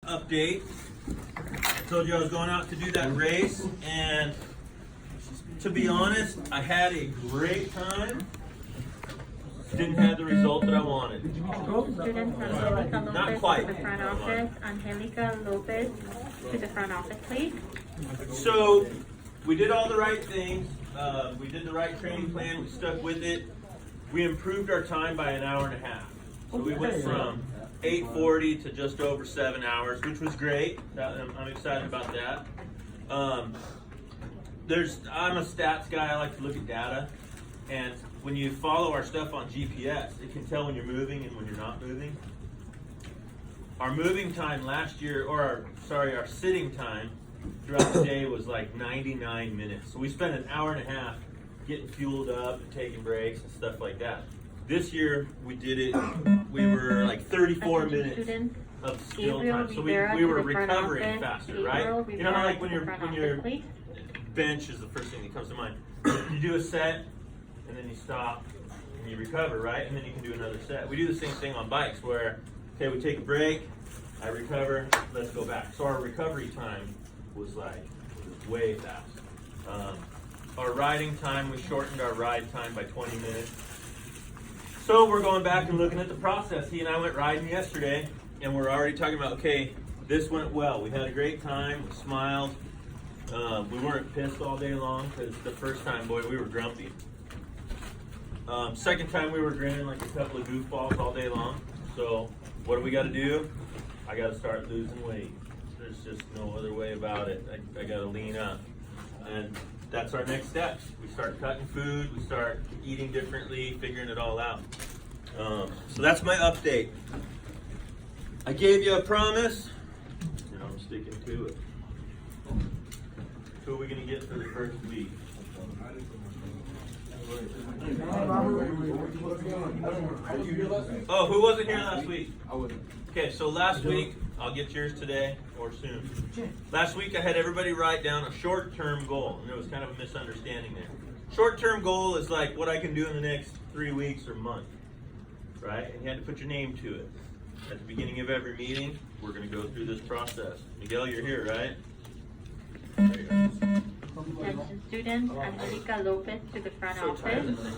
update. I told you I was going out to do that race, and to be honest, I had a great time. Didn't have the result that I wanted. Students, Angelica Not Lopez quite. to the front office. Angelica Lopez to the front office, please. So we did all the right things. We did the right training plan. We stuck with it. We improved our time by an hour and a half. So we went from 8:40 to just over 7 hours, which was great. I'm excited about that. I'm a stats guy. I like to look at data, and when you follow our stuff on GPS, it can tell when you're moving and when you're not moving. Our moving time last year, our sitting time throughout the day was like 99 minutes. So we spent an hour and a half getting fueled up and taking breaks and stuff like that. This year we did it, we were like 34 minutes Students, of skill Gabriel time. So Rivera we to were the front recovering office. faster, Gabriel right? You know how Rivera like to when the you're front when office, you're please. bench is the first thing that comes to mind. You do a set and then you stop and you recover, right? And then you can do another set. We do the same thing on bikes where, okay, we take a break, I recover, let's go back. So our recovery time was way fast. Our riding time, we shortened our ride time by 20 minutes. So we're going back and looking at the process. He and I went riding yesterday, and we're already talking about, okay, this went well. We had a great time, we smiled. We weren't pissed all day long, because the first time, boy, we were grumpy. Second time we were grinning like a couple of goofballs all day long. So what do we got to do? I got to start losing weight. There's just no other way about it. I got to lean up. And that's our next steps. We start cutting food, we start eating differently, figuring it all out. So that's my update. I gave you a promise, and I'm sticking to it. Who are we going to get for the first week? Oh, who wasn't here last week? I wouldn't. Okay, so last week, I'll get yours today or soon. Last week I had everybody write down a short-term goal, and there was kind of a misunderstanding there. Short-term goal is like what I can do in the next 3 weeks or month, right? And you had to put your name to it. At the beginning of every meeting, we're going to go through this process. Miguel, you're here, right? There you go. Attention students, Angelica Lopez to the front So tired. office.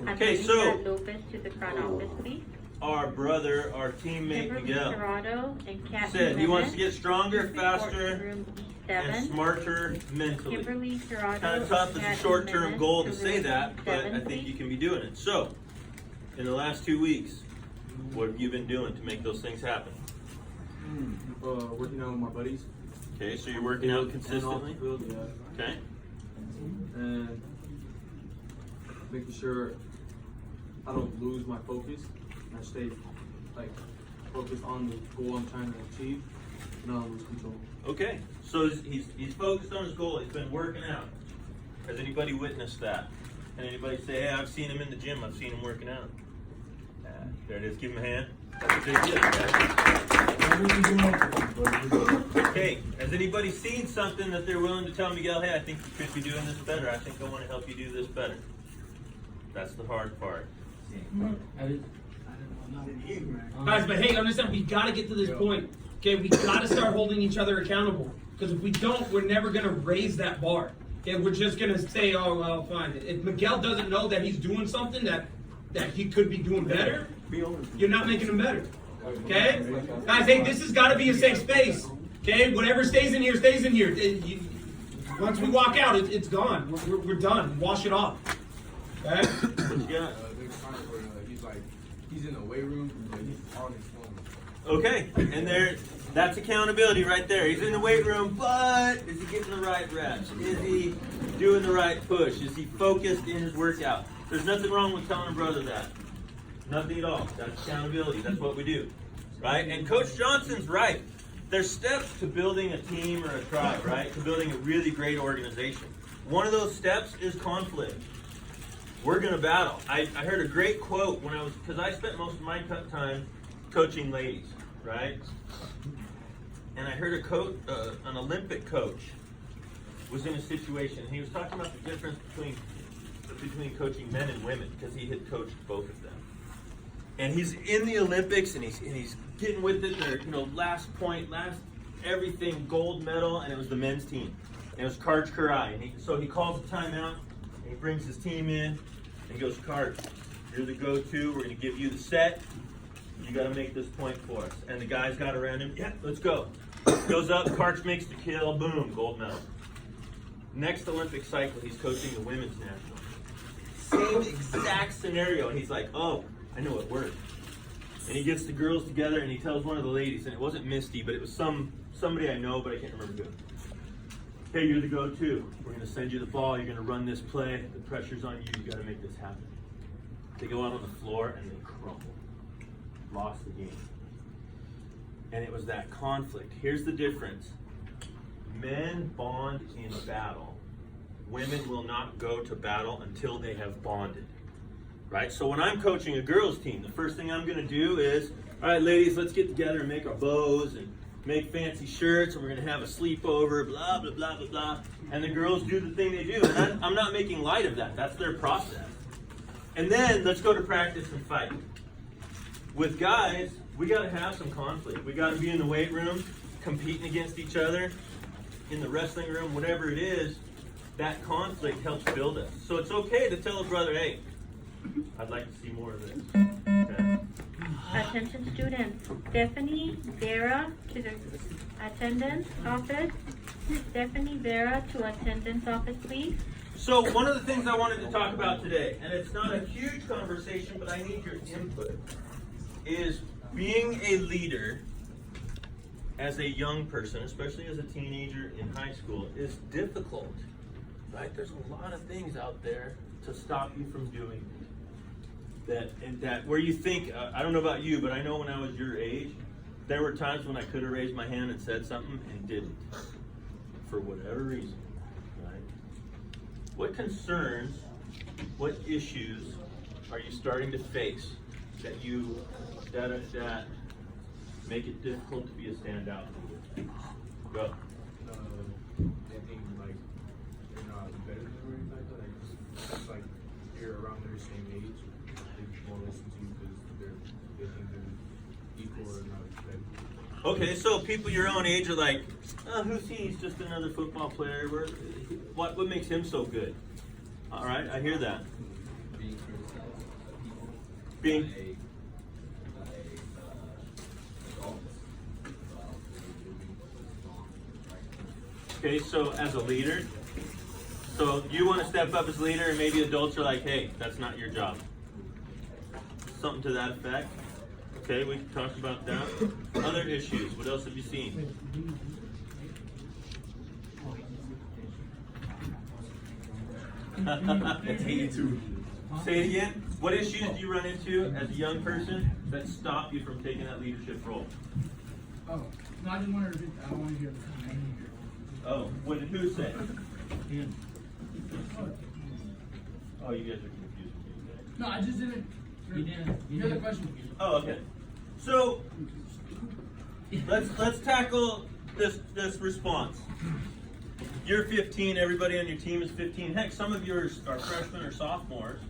Okay, so- Angelica Lopez to the front office, please. Our brother, our teammate Kimberly Miguel, Serrato and Kathy said he wants Lemon, to get stronger, faster, courtroom and B7. smarter mentally. Kimberly Serrato Kind of tough as and a Kathy short-term Lemon goal to to say room that, but B7, I think you please. can be doing it. So, in the last 2 weeks, what have you been doing to make those things happen? Working out with my buddies. Okay, so you're working out And off the consistently. field, yeah. Okay. And making sure I don't lose my focus. I stay focused on the goal I'm trying to achieve, and I don't lose control. Okay. So he's focused on his goal. He's been working out. Has anybody witnessed that? Can anybody say, hey, I've seen him in the gym. I've seen him working out. There it is. Give him a hand. That's a big deal, guys. Okay. Has anybody seen something that they're willing to tell Miguel, hey, I think you could be doing this better. I think I want to help you do this better. That's the hard part. Guys, but hey, understand, we gotta get to this point. Okay, we gotta start holding each other accountable. Because if we don't, we're never gonna raise that bar. Okay, we're just gonna say, oh, well, fine. If Miguel doesn't know that he's doing something that he could be doing better, you're not making him better. Okay? Guys, hey, this has gotta be a safe space. Okay, whatever stays in here, stays in here. Once we walk out, it's gone. We're done. Wash it off. Okay? What you got? There's times where he's in the weight room, but he's on his phone. Okay, and that's accountability right there. He's in the weight room, but is he getting the right reps? Is he doing the right push? Is he focused in his workout? There's nothing wrong with telling a brother that. Nothing at all. That's accountability. That's what we do, right? And Coach Johnson's right. There's steps to building a team or a tribe, right? To building a really great organization. One of those steps is conflict. We're going to battle. I heard a great quote because I spent most of my time coaching ladies, right? And I heard an Olympic coach was in a situation. He was talking about the difference between coaching men and women because he had coached both of them. And he's in the Olympics and he's getting with it. They're last everything, gold medal, and it was the men's team. And it was Karch Karai. And so he calls a timeout, and he brings his team in, and he goes, Karch, you're the go-to. We're going to give you the set. You got to make this point for us. And the guys got around him. Yeah, let's go. Goes up, Karch makes the kill, boom, gold medal. Next Olympic cycle, he's coaching the women's national. Same exact scenario. And he's like, oh, I know it worked. And he gets the girls together and he tells one of the ladies, and it wasn't Misty, but it was somebody I know, but I can't remember who. Hey, you're the go-to. We're going to send you the ball. You're going to run this play. The pressure's on you. You got to make this happen. They go out on the floor and they crumble. Lost the game. And it was that conflict. Here's the difference. Men bond in battle. Women will not go to battle until they have bonded. Right? So when I'm coaching a girls team, the first thing I'm going to do is, all right, ladies, let's get together and make our bows and make fancy shirts, and we're going to have a sleepover, blah, blah, blah, blah, blah. And the girls do the thing they do. And I'm not making light of that. That's their process. And then let's go to practice and fight. With guys, we got to have some conflict. We got to be in the weight room, competing against each other, in the wrestling room, whatever it is. That conflict helps build us. So it's okay to tell a brother, hey, I'd like to see more of this. Okay. Attention students, Stephanie Vera to the attendance office. Stephanie Vera to attendance office, please. So one of the things I wanted to talk about today, and it's not a huge conversation, but I need your input, is being a leader as a young person, especially as a teenager in high school, is difficult, right? There's a lot of things out there to stop you from doing that where you think, I don't know about you, but I know when I was your age, there were times when I could have raised my hand and said something and didn't, for whatever reason, right? What concerns, what issues are you starting to face that make it difficult to be a standout leader? Go. Anything like you're not better than or anything like that. Just like you're around their same age, they won't listen to you because they think they're equal or not expected. Okay, so people your own age are like, oh, who's he? He's just another football player. What makes him so good? All right, I hear that. Being criticized. Being okay, so as a leader, so you want to step up as leader, and maybe adults are like, hey, that's not your job. Something to that effect. Okay, we can talk about that. Other issues, what else have you seen? It's 82. Say it again. What issues do you run into as a young person that stop you from taking that leadership role? Oh, no, I just wanted to, I want to hear the comment. Oh, what did who say? Oh, you guys are confused with me today. No, I just didn't. You didn't. Hear the question. Oh, okay. So let's tackle this response. You're 15. Everybody on your team is 15. Heck, some of you are freshmen or sophomores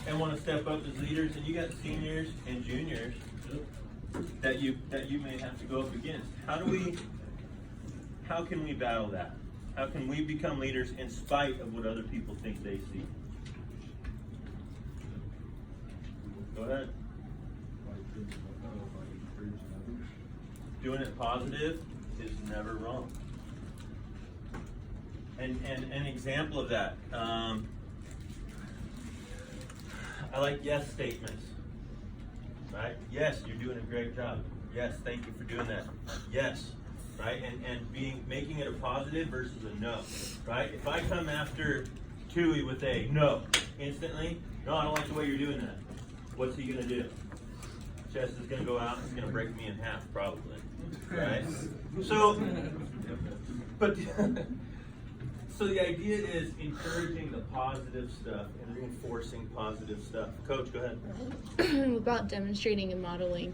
and want to step up as leaders, and you got seniors and juniors that you may have to go up against. How can we battle that? How can we become leaders in spite of what other people think they see? Go ahead. Doing it positive is never wrong. And an example of that, I like yes statements. Right? Yes, you're doing a great job. Yes, thank you for doing that. Yes. Right? And making it a positive versus a no. Right? If I come after Tui with a no, instantly, no, I don't like the way you're doing that. What's he gonna do? Chest is gonna go out and he's gonna break me in half, probably. Right? So, but so the idea is encouraging the positive stuff and reinforcing positive stuff. Coach, go ahead. About demonstrating and modeling.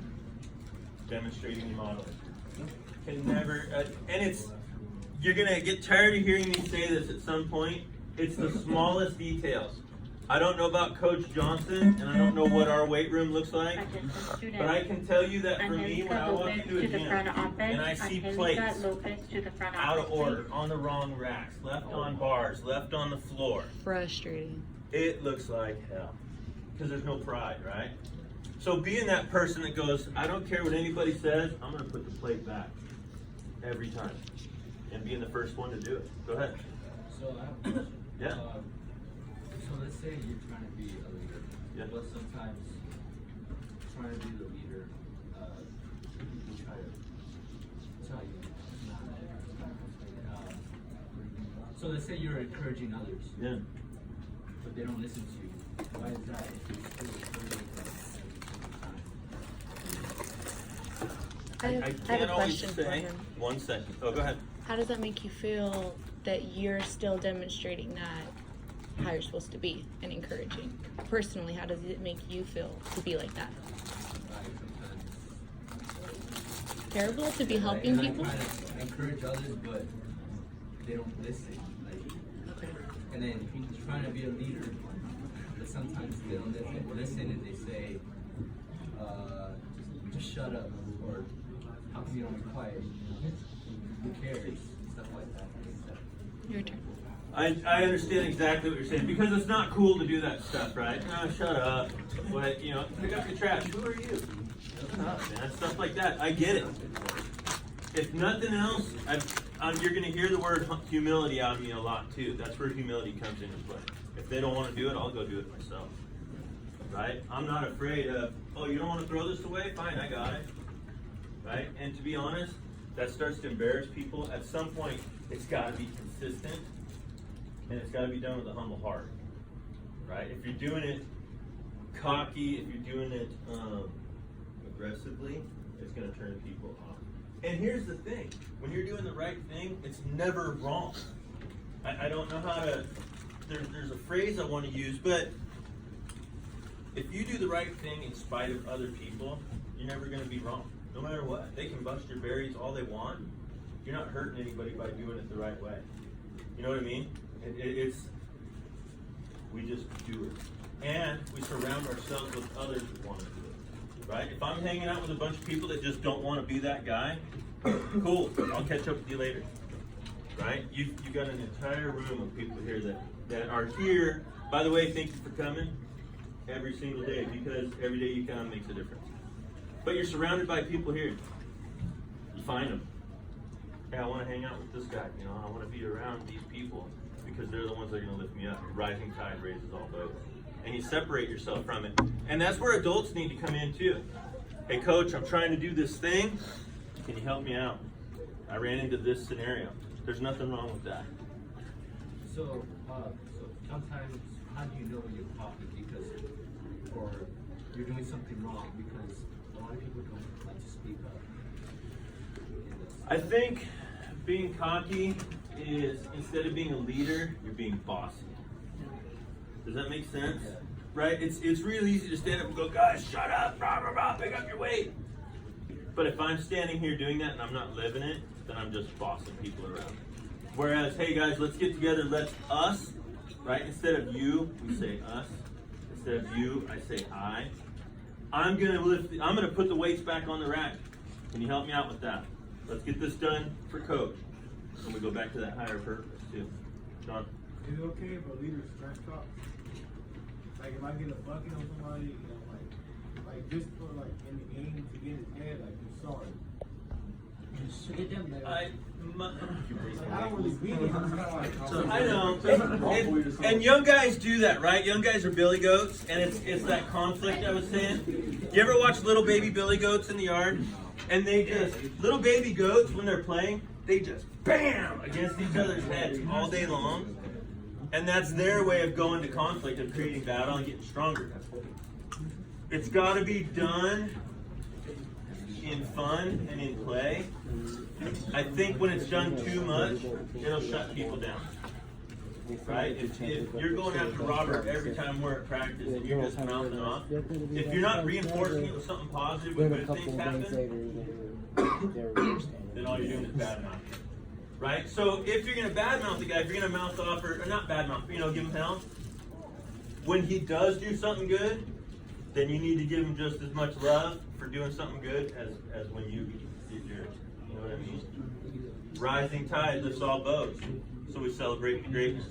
Demonstrating and modeling. Can never, and you're gonna get tired of hearing me say this at some point. It's the smallest details. I don't know about Coach Johnson, and I don't know what our weight room looks like, Attention students. but I can tell you that for me, when I walk Angelica into a Lopez to the front gym, office. and I see Angelica plates Lopez to the front out of office, order, please. on the wrong racks, left on bars, left on the floor, Frustrating. it looks like hell. Because there's no pride, right? So being that person that goes, I don't care what anybody says, I'm gonna put the plate back every time. And being the first one to do it. Go ahead. So I have a question. Yeah. So let's say you're trying to be a leader, Yeah. but sometimes trying to be the leader, people try to tell you not to. So let's say you're encouraging others, Yeah. but they don't listen to you. Why is that? If you're still encouraging them I have a can't always question for say. him. 1 second. Oh, go ahead. How does that make you feel that you're still demonstrating that how you're supposed to be and encouraging? Personally, how does it make you feel to be like that? sometimes? Terrible to be helping And people? I try to encourage others, but they don't listen. Like, Okay. and then you're trying to be a leader, but sometimes they don't listen and they say, just shut up, or how come you don't be quiet? Who cares? Stuff like that. Your turn. I understand exactly what you're saying because it's not cool to do that stuff, right? Oh, shut up. But, you know, pick up your trash. Who are you? Shut up, man. Stuff like that. I get it. If nothing else, you're going to hear the word humility out of me a lot too. That's where humility comes into play. If they don't want to do it, I'll go do it myself. Right? I'm not afraid of, oh, you don't want to throw this away? Fine, I got it. Right? And to be honest, that starts to embarrass people. At some point, it's got to be consistent. And it's got to be done with a humble heart, right? If you're doing it cocky, if you're doing it aggressively, it's going to turn people off. And here's the thing. When you're doing the right thing, it's never wrong. I don't know how to, there's a phrase I want to use, but if you do the right thing in spite of other people, you're never going to be wrong. No matter what. They can bust your berries all they want. You're not hurting anybody by doing it the right way. You know what I mean? We just do it. And we surround ourselves with others that want to do it. Right? If I'm hanging out with a bunch of people that just don't want to be that guy, cool, I'll catch up with you later. Right? You've got an entire room of people here that are here. By the way, thank you for coming every single day because every day you come makes a difference. But you're surrounded by people here. You find them. Hey, I want to hang out with this guy. You know, I want to be around these people because they're the ones that are going to lift me up. Rising tide raises all boats. And you separate yourself from it. And that's where adults need to come in too. Hey, coach, I'm trying to do this thing. Can you help me out? I ran into this scenario. There's nothing wrong with that. So sometimes, how do you know when you're cocky because, or you're doing something wrong? Because a lot of people don't like to speak up. I think being cocky is, instead of being a leader, you're being bossy. Does that make sense? Yeah. Right? It's really easy to stand up and go, guys, shut up, rah, rah, rah, pick up your weight. But if I'm standing here doing that and I'm not living it, then I'm just bossing people around. Whereas, hey guys, let's get together, let's us, right? Instead of you, we say us. Instead of you, I say I. I'm gonna put the weights back on the rack. Can you help me out with that? Let's get this done for coach. And we go back to that higher purpose too. John? Is it okay if a leader trash talks? Like if I get a bucket on somebody, you know, like just for like in the game to get his head, like I'm sorry. I don't really beat him. I'm kind of like, I know. And young guys do that, right? Young guys are billy goats, and it's that conflict I was saying. You ever watch little baby billy goats in the yard? And they just, little baby goats, when they're playing, they just bam against each other's heads all day long. And that's their way of going to conflict, of creating battle and getting stronger. It's got to be done in fun and in play. I think when it's done too much, it'll shut people down. Right? If you're going after Robert every time we're at practice and you're just mouthing off, if you're not reinforcing it with something positive when good things happen, then all you're doing is bad mouth. Right? So if you're going to badmouth the guy, if you're going to mouth off, or not badmouth, give him hell, when he does do something good, then you need to give him just as much love for doing something good as when you did yours. You know what I mean? Rising tide lifts all boats. So we celebrate the greatness.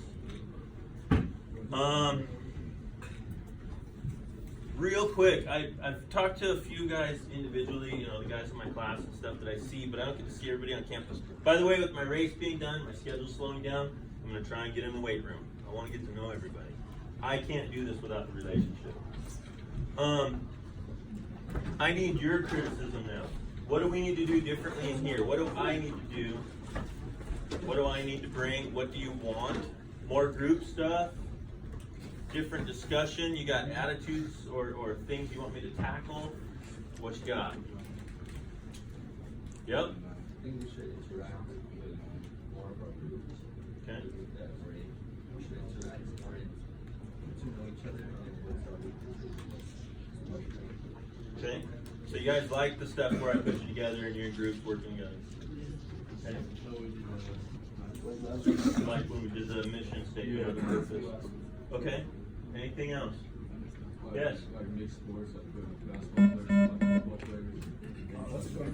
Real quick, I've talked to a few guys individually, you know, the guys in my class and stuff that I see, but I don't get to see everybody on campus. By the way, with my race being done, my schedule's slowing down, I'm going to try and get in the weight room. I want to get to know everybody. I can't do this without the relationship. I need your criticism now. What do we need to do differently in here? What do I need to do? What do I need to bring? What do you want? More group stuff? Different discussion? You got attitudes or things you want me to tackle? What you got? Yep. I think we should interact with more of our groups. Okay. We should interact more to know each other and what's our weaknesses. Okay. So you guys like the stuff where I put you together and you're in groups working together? Okay. Like when we did the mission statement of the purpose. Okay. Anything else? Yes. Like mixed sports, like basketball players, football players.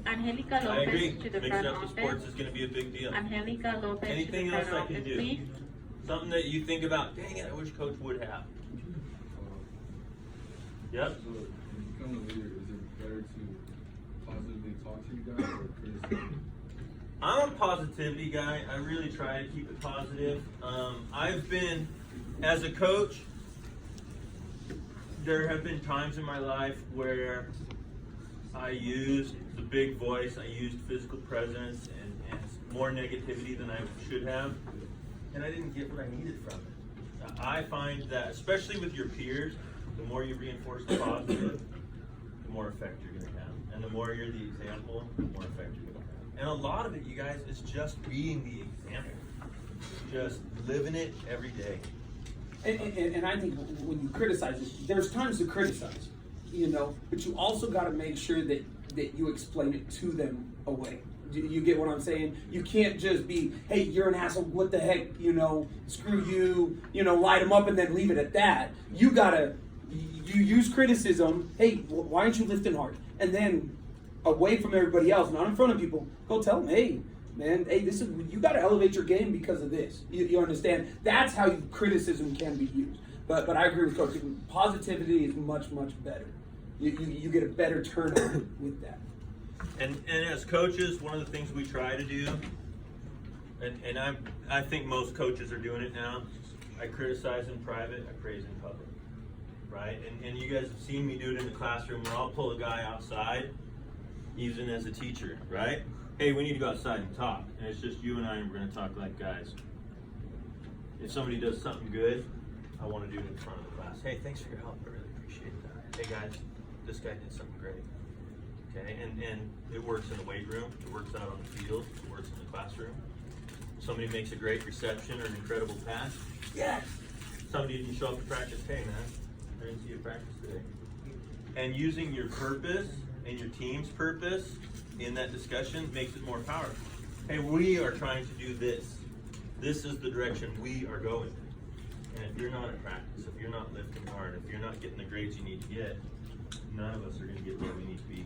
Angelica I agree. Lopez to the Mixing front up the sports office. is going to be a big deal. Angelica Lopez Anything to the else front I can office, do? please. Something that you think about, dang it, I wish Coach would have. Yep. So, when you become a leader, is it better to positively talk to you guys or criticize? I'm a positivity guy. I really try to keep it positive. I've been, as a coach, there have been times in my life where I used the big voice, I used physical presence and more negativity than I should have, and I didn't get what I needed from it. I find that, especially with your peers, the more you reinforce the positive, the more effect you're going to have. And the more you're the example, the more effect you're going to have. And a lot of it, you guys, is just being the example. Just living it every day. And I think when you criticize it, there's times to criticize, you know, but you also got to make sure that you explain it to them away. You get what I'm saying? You can't just be, hey, you're an asshole, what the heck, you know, screw you, you know, light them up and then leave it at that. You use criticism, hey, why aren't you lifting hard? And then away from everybody else, not in front of people, go tell them, hey, man, hey, you got to elevate your game because of this. You understand? That's how criticism can be used. But I agree with Coach. Positivity is much, much better. You get a better turnout with that. And as coaches, one of the things we try to do, and I think most coaches are doing it now, I criticize in private, I praise in public, right? And you guys have seen me do it in the classroom where I'll pull a guy outside, even as a teacher, right? Hey, we need to go outside and talk. And it's just you and I, and we're going to talk like guys. If somebody does something good, I want to do it in front of the class. Hey, thanks for your help. I really appreciate that. Hey, guys, this guy did something great. Okay, and it works in the weight room. It works out on the field. It works in the classroom. Somebody makes a great reception or an incredible pass. Yes! Somebody didn't show up to practice. Hey, man, I didn't see you practice today. And using your purpose and your team's purpose in that discussion makes it more powerful. Hey, we are trying to do this. This is the direction we are going. And if you're not at practice, if you're not lifting hard, if you're not getting the grades you need to get, none of us are going to get where we need to be.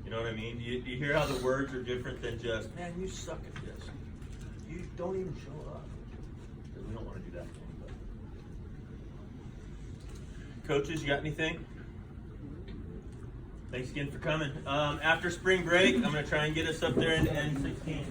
You know what I mean? Do you hear how the words are different than just, man, you suck at this. You don't even show up. Because we don't want to do that to anybody. Coaches, you got anything? Thanks again for coming. After spring break, I'm going to try and get us up there in N16.